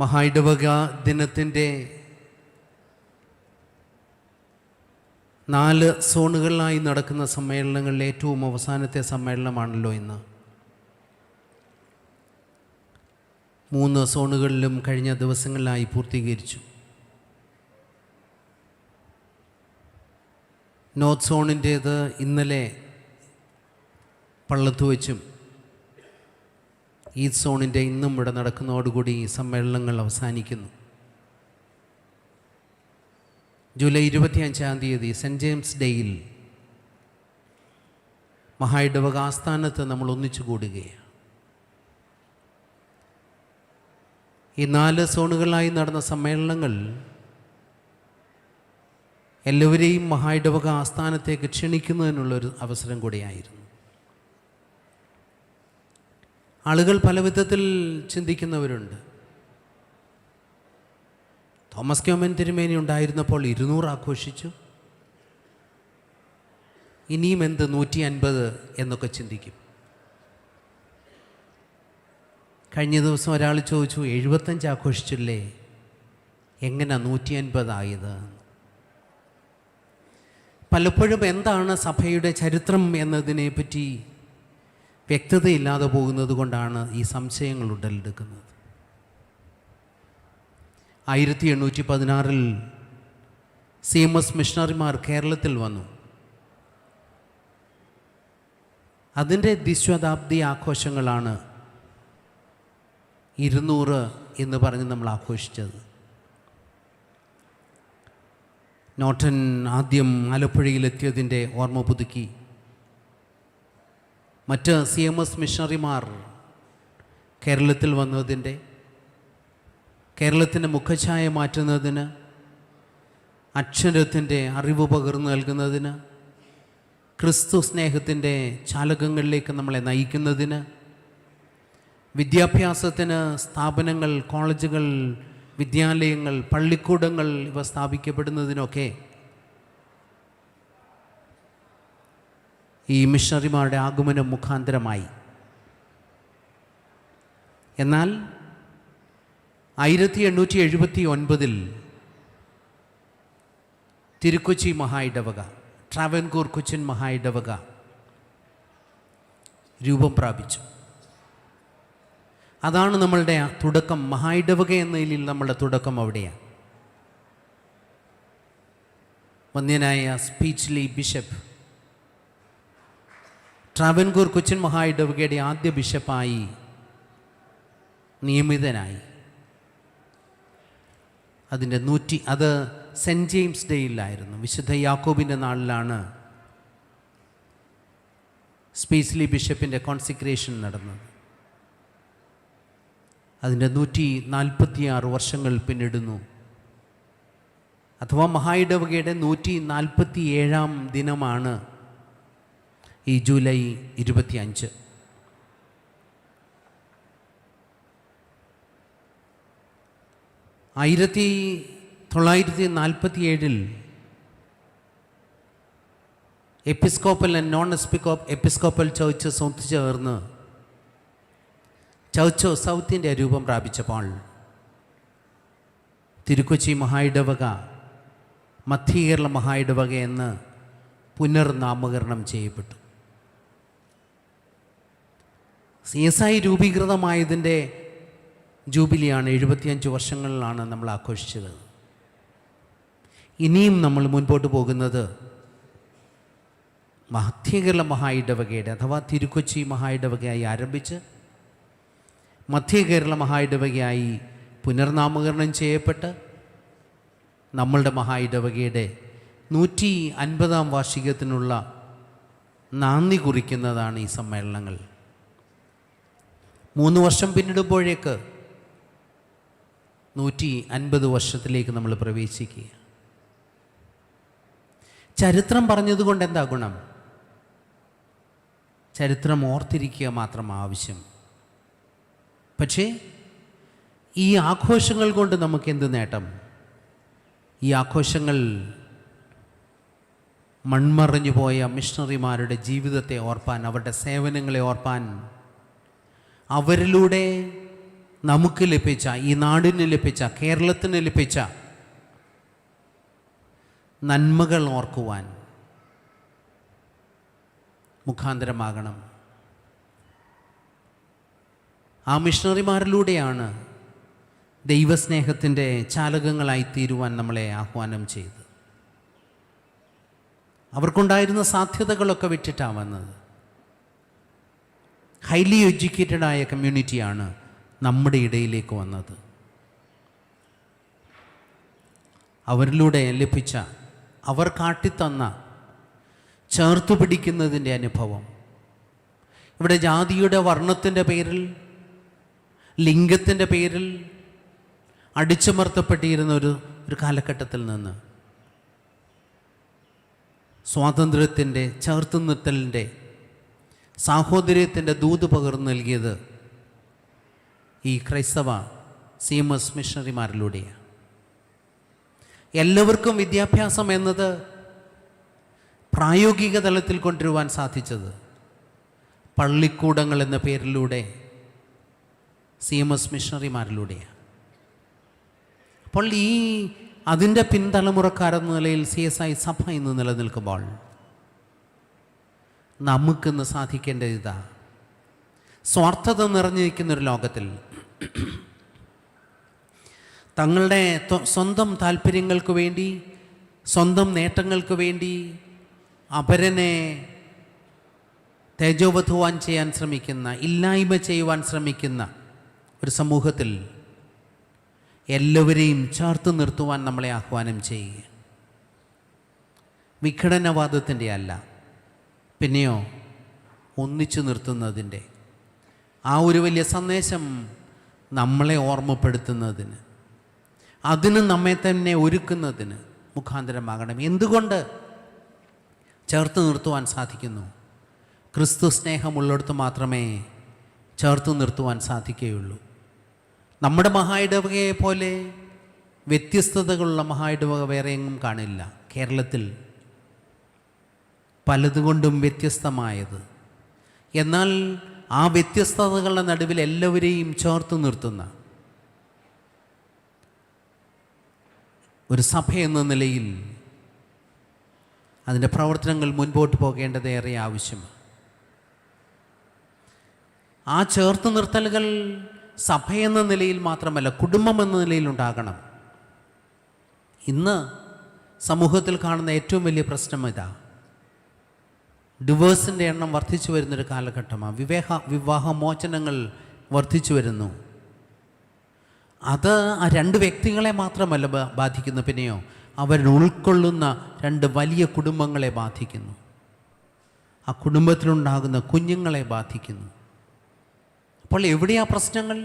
മഹായിടവക ദിനത്തിൻ്റെ 4 സോണുകളിലായി നടക്കുന്ന സമ്മേളനങ്ങളിൽ ഏറ്റവും അവസാനത്തെ സമ്മേളനമാണല്ലോ ഇന്ന്. 3 സോണുകളിലും കഴിഞ്ഞ ദിവസങ്ങളിലായി പൂർത്തീകരിച്ചു. നോർത്ത് സോണിൻ്റേത് ഇന്നലെ പള്ളത്തു വച്ചും ഈസ്റ്റ് സോണിൻ്റെ ഇന്നും ഇവിടെ നടക്കുന്നതോടുകൂടി ഈ സമ്മേളനങ്ങൾ അവസാനിക്കുന്നു. ജൂലൈ 25 സെൻറ്റ് ജെയിംസ് ഡേയിൽ മഹായിടവക ആസ്ഥാനത്ത് നമ്മൾ ഒന്നിച്ചു കൂടുകയാണ്. ഈ 4 സോണുകളായി നടന്ന സമ്മേളനങ്ങൾ എല്ലാവരെയും മഹായിടവക ആസ്ഥാനത്തേക്ക് ക്ഷണിക്കുന്നതിനുള്ളൊരു അവസരം കൂടിയായിരുന്നു. ആളുകൾ പല വിധത്തിൽ ചിന്തിക്കുന്നവരുണ്ട്. തോമസ് ക്യോമൻ തിരുമേനി ഉണ്ടായിരുന്നപ്പോൾ 200 ആഘോഷിച്ചു, ഇനിയും എന്ത് 150 എന്നൊക്കെ ചിന്തിക്കും. കഴിഞ്ഞ ദിവസം ഒരാൾ ചോദിച്ചു, 75 ആഘോഷിച്ചില്ലേ, എങ്ങനെ 150 ആയത്? പലപ്പോഴും എന്താണ് സഭയുടെ ചരിത്രം എന്നതിനെപ്പറ്റി വ്യക്തതയില്ലാതെ പോകുന്നത് കൊണ്ടാണ് ഈ സംശയങ്ങൾ ഉടലെടുക്കുന്നത്. 1816 CMS മിഷണറിമാർ കേരളത്തിൽ വന്നു. അതിൻ്റെ ദ്വിശതാബ്ദി ആഘോഷങ്ങളാണ് 200 എന്ന് പറഞ്ഞ് നമ്മൾ ആഘോഷിച്ചത്. നോട്ടൻ ആദ്യം ആലപ്പുഴയിലെത്തിയതിൻ്റെ ഓർമ്മ പുതുക്കി. മറ്റ് CMS മിഷണറിമാർ കേരളത്തിൽ വന്നതിൻ്റെ, കേരളത്തിൻ്റെ മുഖഛായ മാറ്റുന്നതിന്, അക്ഷരത്തിൻ്റെ അറിവ് പകർന്നു നൽകുന്നതിന്, ക്രിസ്തു സ്നേഹത്തിൻ്റെ ചാലകങ്ങളിലേക്ക് നമ്മളെ നയിക്കുന്നതിന്, വിദ്യാഭ്യാസത്തിന് സ്ഥാപനങ്ങൾ, കോളേജുകൾ, വിദ്യാലയങ്ങൾ, പള്ളിക്കൂടങ്ങൾ ഇവ സ്ഥാപിക്കപ്പെടുന്നതിനൊക്കെ ഈ മിഷണറിമാരുടെ ആഗമനം മുഖാന്തരമായി. എന്നാൽ 1879 തിരുക്കൊച്ചി മഹായിടവക, ട്രാവൻകൂർ കൊച്ചിൻ മഹായിടവക രൂപം പ്രാപിച്ചു. അതാണ് നമ്മളുടെ തുടക്കം. മഹായിടവക എന്ന നിലയിൽ നമ്മളുടെ തുടക്കം അവിടെയാണ്. വന്ധ്യനായ സ്പീച്ച്ലി ബിഷപ്പ് ട്രാവൻകൂർ കൊച്ചിൻ മഹായിടവകയുടെ ആദ്യ ബിഷപ്പായി നിയമിതനായി. അത് സെൻറ്റ് ജെയിംസ് ഡേയിലായിരുന്നു. വിശുദ്ധ യാക്കോബിൻ്റെ നാളിലാണ് സ്പീച്ച്ലി ബിഷപ്പിൻ്റെ കോൺസിക്രേഷൻ നടന്നത്. അതിൻ്റെ 146 വർഷങ്ങൾ പിന്നിടുന്നു. അഥവാ മഹായിടവകയുടെ 147-ാം ദിനമാണ് ഈ ജൂലൈ 25. ആയിരത്തി 1947 episcopal and non episcopal churches ഒത്തുചേർന്ന് ചർച്ച് ഓഫ് സൗത്തിൻ്റെ രൂപം പ്രാപിച്ചപ്പോൾ തിരുക്കൊച്ചി മഹായിടവക മധ്യകേരള മഹായിടവക എന്ന് പുനർനാമകരണം ചെയ്യപ്പെട്ടു. CSI രൂപീകൃതമായതിൻ്റെ ജൂബിലിയാണ്. 75 വർഷങ്ങളിലാണ് നമ്മൾ ആഘോഷിച്ചത്. ഇനിയും നമ്മൾ മുൻപോട്ട് പോകുന്നത് മധ്യകേരള മഹായിടവകയുടെ അഥവാ തിരുക്കൊച്ചി മഹായിടവകയായി ആരംഭിച്ച് മധ്യകേരള മഹായിടവകയായി പുനർനാമകരണം ചെയ്യപ്പെട്ട് നമ്മളുടെ മഹായിടവകയുടെ 150-ാം വാർഷികത്തിനുള്ള നാന്ദി കുറിക്കുന്നതാണ് ഈ സമ്മേളനങ്ങൾ. 3 വർഷം പിന്നിടുമ്പോഴേക്ക് 150 വർഷത്തിലേക്ക് നമ്മൾ പ്രവേശിക്കുക. ചരിത്രം പറഞ്ഞതുകൊണ്ട് എന്താ ഗുണം? ചരിത്രം ഓർത്തിരിക്കുക മാത്രം ആവശ്യം. പക്ഷേ ഈ ആഘോഷങ്ങൾ കൊണ്ട് നമുക്കെന്ത് നേട്ടം? ഈ ആഘോഷങ്ങൾ മൺമറഞ്ഞു പോയ മിഷണറിമാരുടെ ജീവിതത്തെ ഓർപ്പാൻ, അവരുടെ സേവനങ്ങളെ ഓർപ്പാൻ, അവരിലൂടെ നമുക്ക് ലഭിച്ച, ഈ നാടിന് ലഭിച്ച, കേരളത്തിന് ലഭിച്ച നന്മകൾ ഓർക്കുവാൻ മുഖാന്തരമാകണം. ആ മിഷണറിമാരിലൂടെയാണ് ദൈവസ്നേഹത്തിൻ്റെ ചാലകങ്ങളായി തീരുവാൻ നമ്മളെ ആഹ്വാനം ചെയ്ത്. അവർക്കുണ്ടായിരുന്ന സാധ്യതകളൊക്കെ വിട്ടിട്ടാണ് വന്നത്. ഹൈലി എഡ്യൂക്കേറ്റഡായ കമ്മ്യൂണിറ്റിയാണ് നമ്മുടെ ഇടയിലേക്ക് വന്നത്. അവരിലൂടെ ലഭിച്ച, അവർ കാട്ടിത്തന്ന ചേർത്തു പിടിക്കുന്നതിൻ്റെ അനുഭവം, ഇവിടെ ജാതിയുടെ വർണ്ണത്തിൻ്റെ പേരിൽ, ലിംഗത്തിൻ്റെ പേരിൽ അടിച്ചമർത്തപ്പെട്ടിരുന്ന ഒരു കാലഘട്ടത്തിൽ നിന്ന് സ്വാതന്ത്ര്യത്തിൻ്റെ, ചേർത്ത് നിർത്തലിൻ്റെ, സാഹോദര്യത്തിൻ്റെ ദൂത് പകർന്നു നൽകിയത് ഈ ക്രൈസ്തവ CMS മിഷണറിമാരിലൂടെയാണ്. എല്ലാവർക്കും വിദ്യാഭ്യാസം എന്നത് പ്രായോഗിക തലത്തിൽ കൊണ്ടുവരുവാൻ സാധിച്ചത് പള്ളിക്കൂടങ്ങൾ എന്ന പേരിലൂടെ CMS മിഷണറിമാരിലൂടെയാണ്. അപ്പോൾ അതിൻ്റെ പിൻതലമുറക്കാരെന്ന നിലയിൽ CSI സഭ ഇന്ന് നിലനിൽക്കുമ്പോൾ നമുക്കിന്ന് സാധിക്കേണ്ടത് ഇതാ. സ്വാർത്ഥത നിറഞ്ഞിരിക്കുന്നൊരു ലോകത്തിൽ തങ്ങളുടെ സ്വന്തം താല്പര്യങ്ങൾക്ക് വേണ്ടി, സ്വന്തം നേട്ടങ്ങൾക്ക് വേണ്ടി അപരനെ തേജോവധുവാൻ ചെയ്യാൻ ശ്രമിക്കുന്ന, ഇല്ലായ്മ ചെയ്യുവാൻ ശ്രമിക്കുന്ന ഒരു സമൂഹത്തിൽ എല്ലാവരെയും ചേർത്ത് നിർത്തുവാൻ നമ്മളെ ആഹ്വാനം ചെയ്യുക. വിഘടനവാദത്തിൻ്റെ അല്ല, പിന്നെയോ ഒന്നിച്ചു നിർത്തുന്നതിൻ്റെ ആ ഒരു വലിയ സന്ദേശം നമ്മളെ ഓർമ്മപ്പെടുത്തുന്നതിന്, അതിന് നമ്മെ തന്നെ ഒരുക്കുന്നതിന് മുഖാന്തരമാകണം. എന്തുകൊണ്ട് ചേർത്ത് നിർത്തുവാൻ സാധിക്കുന്നു? ക്രിസ്തു സ്നേഹമുള്ളിടത്ത് മാത്രമേ ചേർത്ത് നിർത്തുവാൻ സാധിക്കുകയുള്ളൂ. നമ്മുടെ മഹായിടവകയെ പോലെ വ്യത്യസ്തതകളുള്ള മഹായിടവക വേറെ എങ്ങും കാണില്ല. കേരളത്തിൽ പലതുകൊണ്ടും വ്യത്യസ്തമായത്, എന്നാൽ ആ വ്യത്യസ്തതകളുടെ നടുവിൽ എല്ലാവരെയും ചേർത്ത് നിർത്തുന്ന ഒരു സഭ എന്ന നിലയിൽ അതിൻ്റെ പ്രവർത്തനങ്ങൾ മുൻപോട്ട് പോകേണ്ടത് ഏറെ ആവശ്യമാണ്. ആ ചേർത്ത് നിർത്തലുകൾ സഭ എന്ന നിലയിൽ മാത്രമല്ല, കുടുംബം എന്ന നിലയിൽ ഉണ്ടാകണം. ഇന്ന് സമൂഹത്തിൽ കാണുന്ന ഏറ്റവും വലിയ പ്രശ്നം ഇതാ. ഡിവേഴ്സിൻ്റെ എണ്ണം വർദ്ധിച്ചു വരുന്നൊരു കാലഘട്ടമാണ്. വിവാഹമോചനങ്ങൾ വർദ്ധിച്ചു വരുന്നു. അത് ആ രണ്ട് വ്യക്തികളെ മാത്രമല്ല ബാധിക്കുന്നു, പിന്നെയോ അവർ ഉൾക്കൊള്ളുന്ന രണ്ട് വലിയ കുടുംബങ്ങളെ ബാധിക്കുന്നു. ആ കുടുംബത്തിലുണ്ടാകുന്ന കുഞ്ഞുങ്ങളെ ബാധിക്കുന്നു. അപ്പോൾ എവിടെയാ പ്രശ്നങ്ങൾ?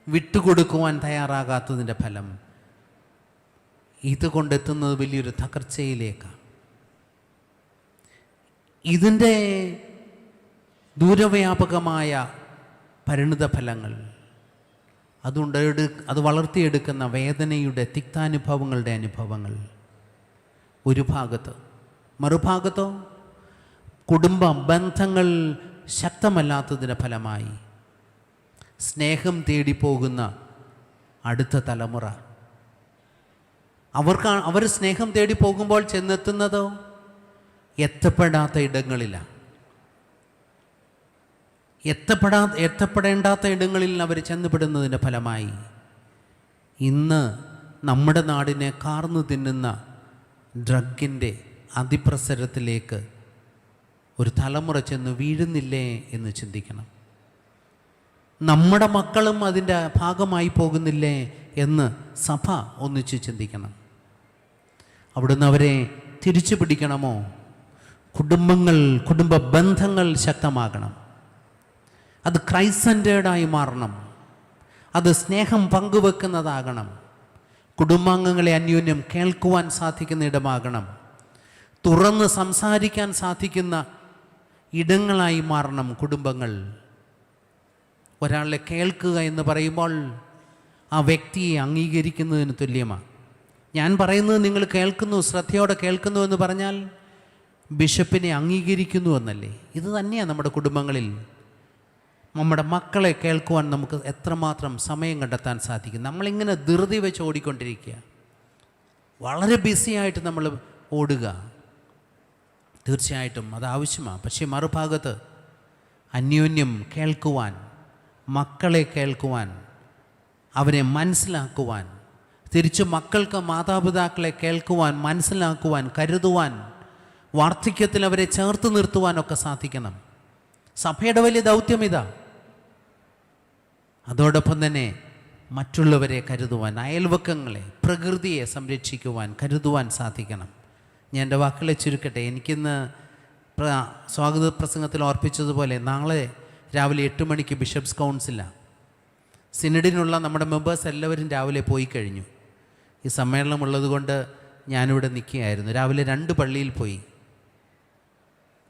വിട്ടുകൊടുക്കുവാൻ തയ്യാറാകാത്തതിൻ്റെ ഫലം ഇത് കൊണ്ടെത്തുന്നത് വലിയൊരു തകർച്ചയിലേക്കാണ്. ഇതിൻ്റെ ദൂരവ്യാപകമായ പരിണിത ഫലങ്ങൾ, അത് വളർത്തിയെടുക്കുന്ന വേദനയുടെ തിക്താനുഭവങ്ങളുടെ അനുഭവങ്ങൾ ഒരു ഭാഗത്ത്, മറുഭാഗത്തോ കുടുംബ ബന്ധങ്ങൾ ശക്തമല്ലാത്തതിൻ്റെ ഫലമായി സ്നേഹം തേടിപ്പോകുന്ന അടുത്ത തലമുറ. അവർ സ്നേഹം തേടി പോകുമ്പോൾ ചെന്നെത്തുന്നതോ എത്തപ്പെടാത്ത ഇടങ്ങളിലാണ്. എത്തപ്പെടേണ്ടാത്ത ഇടങ്ങളിൽ അവർ ചെന്നുപെടുന്നതിൻ്റെ ഫലമായി ഇന്ന് നമ്മുടെ നാടിനെ കാർന്നു തിന്നുന്ന ഡ്രഗിൻ്റെ അതിപ്രസരത്തിലേക്ക് ഒരു തലമുറ ചെന്ന് വീഴുന്നില്ലേ എന്ന് ചിന്തിക്കണം. നമ്മുടെ മക്കളും അതിൻ്റെ ഭാഗമായി പോകുന്നില്ലേ എന്ന് സഭ ഒന്നിച്ച് ചിന്തിക്കണം. അവിടുന്ന് അവരെ തിരിച്ചു പിടിക്കണമോ? കുടുംബ ബന്ധങ്ങൾ ശക്തമാകണം. അത് ക്രൈസ്റ്റ് സെൻറ്റേർഡായി മാറണം. അത് സ്നേഹം പങ്കുവെക്കുന്നതാകണം. കുടുംബാംഗങ്ങളെ അന്യോന്യം കേൾക്കുവാൻ സാധിക്കുന്ന ഇടമാകണം. തുറന്ന് സംസാരിക്കാൻ സാധിക്കുന്ന ഇടങ്ങളായി മാറണം കുടുംബങ്ങൾ. ഒരാളെ കേൾക്കുക എന്ന് പറയുമ്പോൾ ആ വ്യക്തിയെ അംഗീകരിക്കുന്നതിന് തുല്യമാണ്. ഞാൻ പറയുന്നത് നിങ്ങൾ കേൾക്കുന്നു, ശ്രദ്ധയോടെ കേൾക്കുന്നു എന്ന് പറഞ്ഞാൽ ബിഷപ്പിനെ അംഗീകരിക്കുന്നു എന്നല്ലേ? ഇത് തന്നെയാണ് നമ്മുടെ കുടുംബങ്ങളിൽ നമ്മുടെ മക്കളെ കേൾക്കുവാൻ നമുക്ക് എത്രമാത്രം സമയം കണ്ടെത്താൻ സാധിക്കും? നമ്മളിങ്ങനെ ധൃതി വെച്ച് ഓടിക്കൊണ്ടിരിക്കുക, വളരെ ബിസിയായിട്ട് നമ്മൾ ഓടുക. തീർച്ചയായിട്ടും അത് ആവശ്യമാണ്. പക്ഷേ മറുഭാഗത്ത് അന്യോന്യം കേൾക്കുവാൻ, മക്കളെ കേൾക്കുവാൻ, അവരെ മനസ്സിലാക്കുവാൻ, തിരിച്ച് മക്കൾക്ക് മാതാപിതാക്കളെ കേൾക്കുവാൻ, മനസ്സിലാക്കുവാൻ, കരുതുവാൻ, വാർദ്ധക്യത്തിൽ അവരെ ചേർത്ത് നിർത്തുവാനൊക്കെ സാധിക്കണം. സഭയുടെ വലിയ ദൗത്യം ഇതാ. അതോടൊപ്പം തന്നെ മറ്റുള്ളവരെ കരുതുവാൻ, അയൽവക്കങ്ങളെ, പ്രകൃതിയെ സംരക്ഷിക്കുവാൻ, കരുതുവാൻ സാധിക്കണം. ഞാൻ എൻ്റെ വാക്കുകളെ ചുരുക്കട്ടെ. എനിക്കിന്ന് സ്വാഗത പ്രസംഗത്തിൽ ഓർപ്പിച്ചതുപോലെ നാളെ രാവിലെ 8 മണിക്ക് ബിഷപ്സ് കൗൺസിലാണ്. സിനഡിനുള്ള നമ്മുടെ മെമ്പേഴ്സ് എല്ലാവരും രാവിലെ പോയി കഴിഞ്ഞു. ഈ സമ്മേളനം ഉള്ളതുകൊണ്ട് ഞാനിവിടെ നിൽക്കുകയായിരുന്നു. രാവിലെ 2 പള്ളിയിൽ പോയി.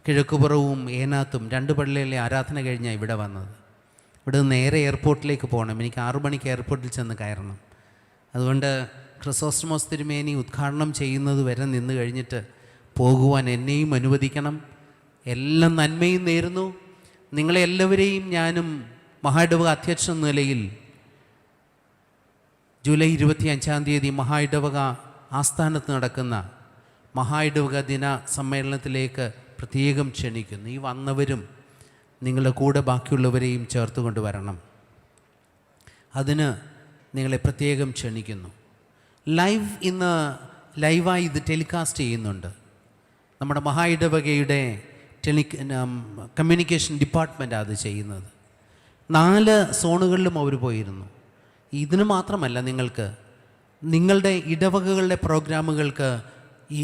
കിഴക്കുപുറവും ഏനാത്തും 2 പള്ളിയിലെ ആരാധന കഴിഞ്ഞാൽ ഇവിടെ വന്നത്. ഇവിടെ നേരെ എയർപോർട്ടിലേക്ക് പോകണം. എനിക്ക് 6 മണിക്ക് എയർപോർട്ടിൽ ചെന്ന് കയറണം. അതുകൊണ്ട് ക്രിസോസ്റ്റമോസ് തിരുമേനി ഉദ്ഘാടനം ചെയ്യുന്നത് വരെ നിന്ന് കഴിഞ്ഞിട്ട് പോകുവാൻ എന്നെയും അനുവദിക്കണം. എല്ലാം നന്മയും നേരുന്നു. നിങ്ങളെ എല്ലാവരെയും ഞാനും മഹായിടവക അധ്യക്ഷൻ നിലയിൽ ജൂലൈ 25-ാം തീയതി മഹായിടവക ആസ്ഥാനത്ത് നടക്കുന്ന മഹായിടവക ദിന സമ്മേളനത്തിലേക്ക് പ്രത്യേകം ക്ഷണിക്കുന്നു. ഈ വന്നവരും നിങ്ങളുടെ കൂടെ ബാക്കിയുള്ളവരെയും ചേർത്ത് കൊണ്ടുവരണം. അതിന് നിങ്ങളെ പ്രത്യേകം ക്ഷണിക്കുന്നു. ഇന്ന് ലൈവായി ഇത് ടെലികാസ്റ്റ് ചെയ്യുന്നുണ്ട്. നമ്മുടെ മഹായിടവകയുടെ കമ്മ്യൂണിക്കേഷൻ ഡിപ്പാർട്ട്മെൻറ്റാണ് അത് ചെയ്യുന്നത്. 4 സോണുകളിലും അവർ പോയിരുന്നു. ഇതിന് മാത്രമല്ല, നിങ്ങളുടെ ഇടവകകളുടെ പ്രോഗ്രാമുകൾക്ക് ഈ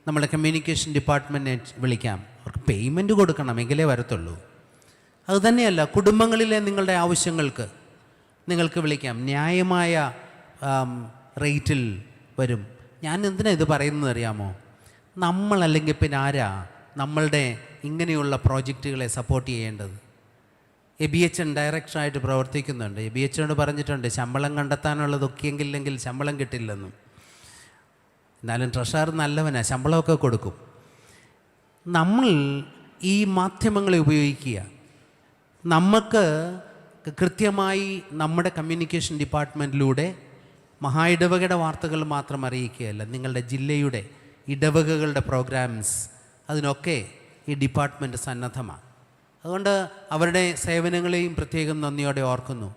നമ്മുടെ കമ്മ്യൂണിക്കേഷൻ ഡിപ്പാർട്ട്മെൻറ്റിനെ വിളിക്കാം. അവർക്ക് പേയ്മെൻറ്റ് കൊടുക്കണം, എങ്കിലേ വരത്തുള്ളൂ. അതുതന്നെയല്ല, കുടുംബങ്ങളിലെ നിങ്ങളുടെ ആവശ്യങ്ങൾക്ക് നിങ്ങൾക്ക് വിളിക്കാം. ന്യായമായ റേറ്റിൽ വരും. ഞാൻ എന്തിനാണ് ഇത് പറയുന്നത് അറിയാമോ? നമ്മളല്ലെങ്കിൽ പിന്നെ ആരാ നമ്മളുടെ ഇങ്ങനെയുള്ള പ്രോജക്റ്റുകളെ സപ്പോർട്ട് ചെയ്യേണ്ടത്? എബിഎച്ച്എൻ ഡയറക്ടറായിട്ട് പ്രവർത്തിക്കുന്നുണ്ട്. എബിഎച്ച്എനോട് പറഞ്ഞിട്ടുണ്ട് ശമ്പളം കണ്ടെത്താനുള്ളതൊക്കെയെങ്കിലെങ്കിൽ ശമ്പളം കിട്ടില്ലെന്നും. എന്നാലും ട്രഷറർ നല്ലവനാണ്, ശമ്പളമൊക്കെ കൊടുക്കും. നമ്മൾ ഈ മാധ്യമങ്ങളെ ഉപയോഗിക്കുക. നമുക്ക് കൃത്യമായി നമ്മുടെ കമ്മ്യൂണിക്കേഷൻ ഡിപ്പാർട്ട്മെൻറ്റിലൂടെ മഹായിടവകയുടെ വാർത്തകൾ മാത്രം അറിയിക്കുകയല്ല, നിങ്ങളുടെ ജില്ലയുടെ ഇടവകകളുടെ പ്രോഗ്രാംസ്, അതിനൊക്കെ ഈ ഡിപ്പാർട്ട്മെൻറ്റ് സന്നദ്ധമാണ്. അതുകൊണ്ട് അവരുടെ സേവനങ്ങളെയും പ്രത്യേകം നന്ദിയോടെ ഓർക്കുന്നു.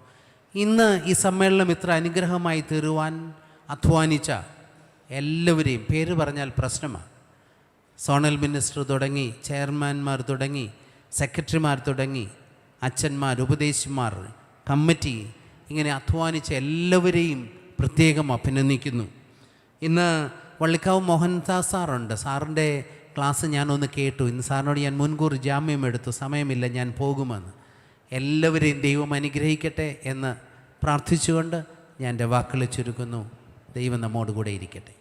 ഇന്ന് ഈ സമ്മേളനം ഇത്ര അനുഗ്രഹമായി തീരുവാൻ അധ്വാനിച്ച എല്ലാവരെയും പേര് പറഞ്ഞാൽ പ്രശ്നമാണ്. സോണൽ മിനിസ്റ്റർ തുടങ്ങി, ചെയർമാൻമാർ തുടങ്ങി, സെക്രട്ടറിമാർ തുടങ്ങി, അച്ഛന്മാർ, ഉപദേശിമാർ, കമ്മിറ്റി, ഇങ്ങനെ അധ്വാനിച്ച എല്ലാവരെയും പ്രത്യേകം അഭിനന്ദിക്കുന്നു. ഇന്ന് വള്ളിക്കാവ് മോഹൻദാസ് സാറുണ്ട്. സാറിൻ്റെ ക്ലാസ് ഞാനൊന്ന് കേട്ടു. ഇന്ന് സാറിനോട് ഞാൻ മുൻകൂർ ജാമ്യം എടുത്തു, സമയമില്ല, ഞാൻ പോകുമെന്ന്. എല്ലാവരെയും ദൈവം അനുഗ്രഹിക്കട്ടെ എന്ന് പ്രാർത്ഥിച്ചുകൊണ്ട് ഞാൻ എൻ്റെ വാക്കുകൾ ചുരുക്കുന്നു. ദൈവം നമ്മോട് കൂടെ ഇരിക്കട്ടെ.